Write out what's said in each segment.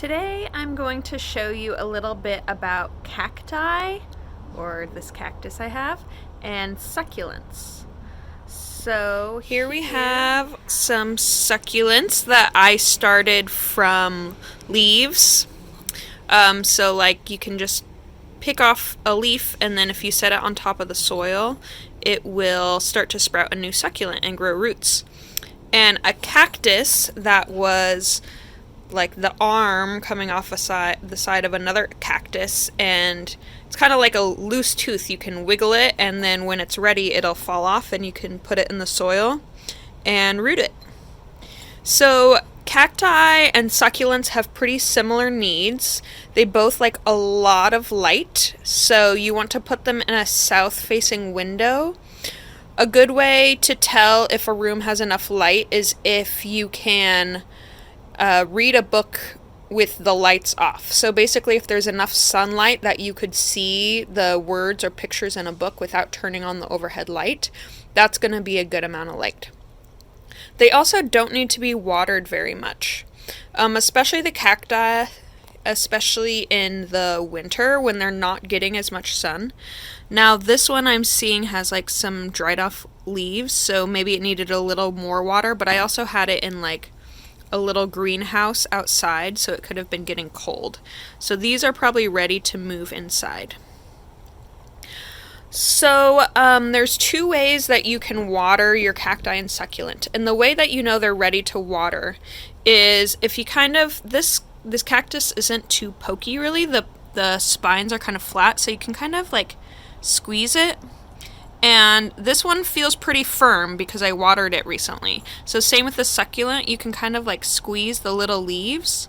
Today I'm going to show you a little bit about cacti, or this cactus I have, and succulents. So Here we have some succulents that I started from leaves. So like you can just pick off a leaf, and then if you set it on top of the soil, it will start to sprout a new succulent and grow roots. And a cactus that was like the arm coming off the side of another cactus, and it's kind of like a loose tooth. You can wiggle it, and then when it's ready it'll fall off and you can put it in the soil and root it. So cacti and succulents have pretty similar needs. They both like a lot of light, so you want to put them in a south-facing window. A good way to tell if a room has enough light is if you can read a book with the lights off. So basically, if there's enough sunlight that you could see the words or pictures in a book without turning on the overhead light, that's going to be a good amount of light. They also don't need to be watered very much, especially the cacti, especially in the winter when they're not getting as much sun. Now this one I'm seeing has like some dried off leaves, so maybe it needed a little more water, but I also had it in like a little greenhouse outside, so it could have been getting cold. So these are probably ready to move inside. So there's two ways that you can water your cacti and succulent. And the way that you know they're ready to water is if you this cactus isn't too pokey really. The spines are kind of flat, so you can kind of like squeeze it. And this one feels pretty firm because I watered it recently. So same with the succulent, you can kind of like squeeze the little leaves.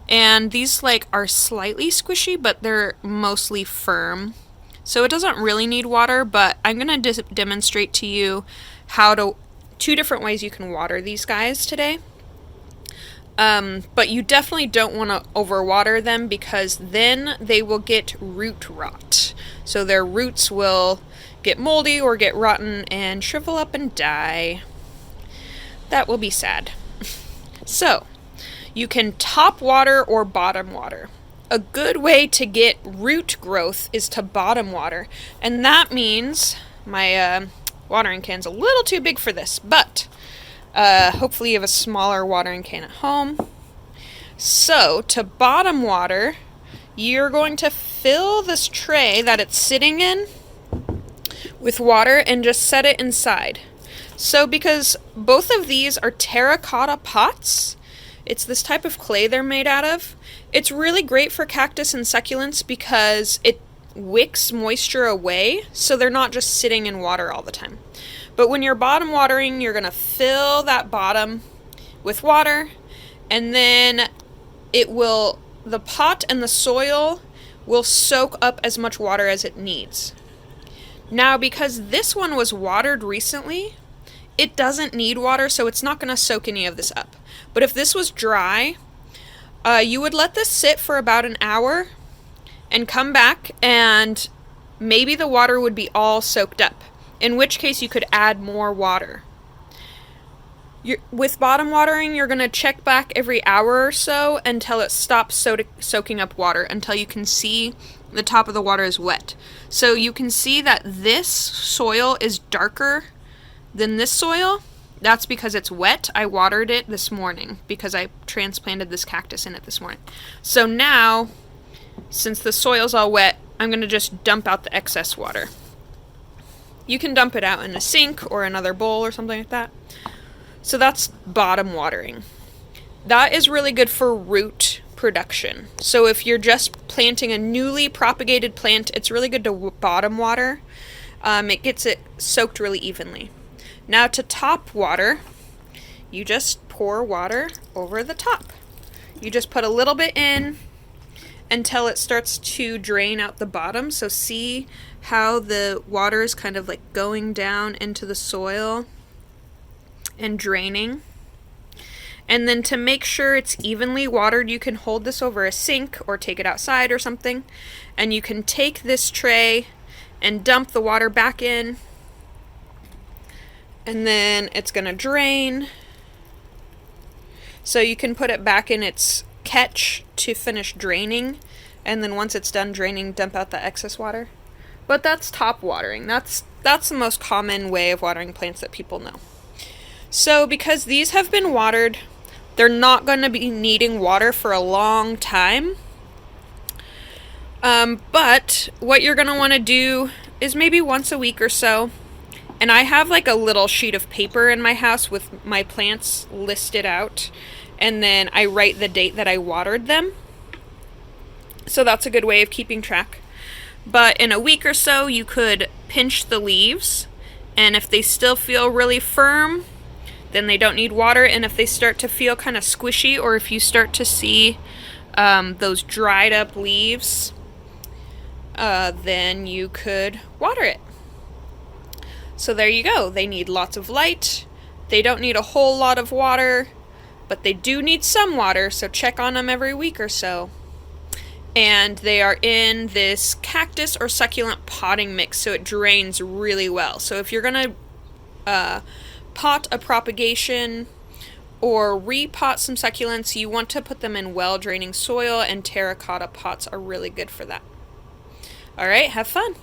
And these like are slightly squishy, but they're mostly firm. So it doesn't really need water, but I'm going to demonstrate to you two different ways you can water these guys today. But you definitely don't want to overwater them because then they will get root rot. So their roots will get moldy or get rotten and shrivel up and die. That will be sad. So, you can top water or bottom water. A good way to get root growth is to bottom water, and that means my watering can's a little too big for this, but hopefully you have a smaller watering can at home. So, to bottom water, you're going to fill this tray that it's sitting in with water and just set it inside. So because both of these are terracotta pots, it's this type of clay they're made out of. It's really great for cactus and succulents because it wicks moisture away, so they're not just sitting in water all the time. But when you're bottom watering, you're going to fill that bottom with water, and then the pot and the soil will soak up as much water as it needs. Now, because this one was watered recently, it doesn't need water, so it's not going to soak any of this up. But if this was dry, you would let this sit for about an hour and come back, and maybe the water would be all soaked up, in which case you could add more water. With bottom watering, you're going to check back every hour or so until it stops soaking up water, until you can see the top of the water is wet. So you can see that this soil is darker than this soil. That's because it's wet. I watered it this morning because I transplanted this cactus in it this morning. So now, since the soil's all wet, I'm going to just dump out the excess water. You can dump it out in a sink or another bowl or something like that. So that's bottom watering. That is really good for root production. So if you're just planting a newly propagated plant, it's really good to bottom water. It gets it soaked really evenly. Now to top water, you just pour water over the top. You just put a little bit in until it starts to drain out the bottom. So see how the water is kind of like going down into the soil and draining. And then to make sure it's evenly watered, you can hold this over a sink or take it outside or something. And you can take this tray and dump the water back in. And then it's going to drain. So you can put it back in its catch to finish draining, and then once it's done draining, dump out the excess water. But that's top watering. That's the most common way of watering plants that people know. So because these have been watered, they're not going to be needing water for a long time. But what you're going to want to do is maybe once a week or so. And I have like a little sheet of paper in my house with my plants listed out. And then I write the date that I watered them. So that's a good way of keeping track. But in a week or so, you could pinch the leaves. And if they still feel really firm, then they don't need water. And if they start to feel kind of squishy, or if you start to see those dried up leaves, then you could water it. So there you go. They need lots of light. They don't need a whole lot of water, but they do need some water, so check on them every week or so. And they are in this cactus or succulent potting mix, so it drains really well. So if you're going to pot a propagation or repot some succulents, you want to put them in well-draining soil, and terracotta pots are really good for that. All right, have fun.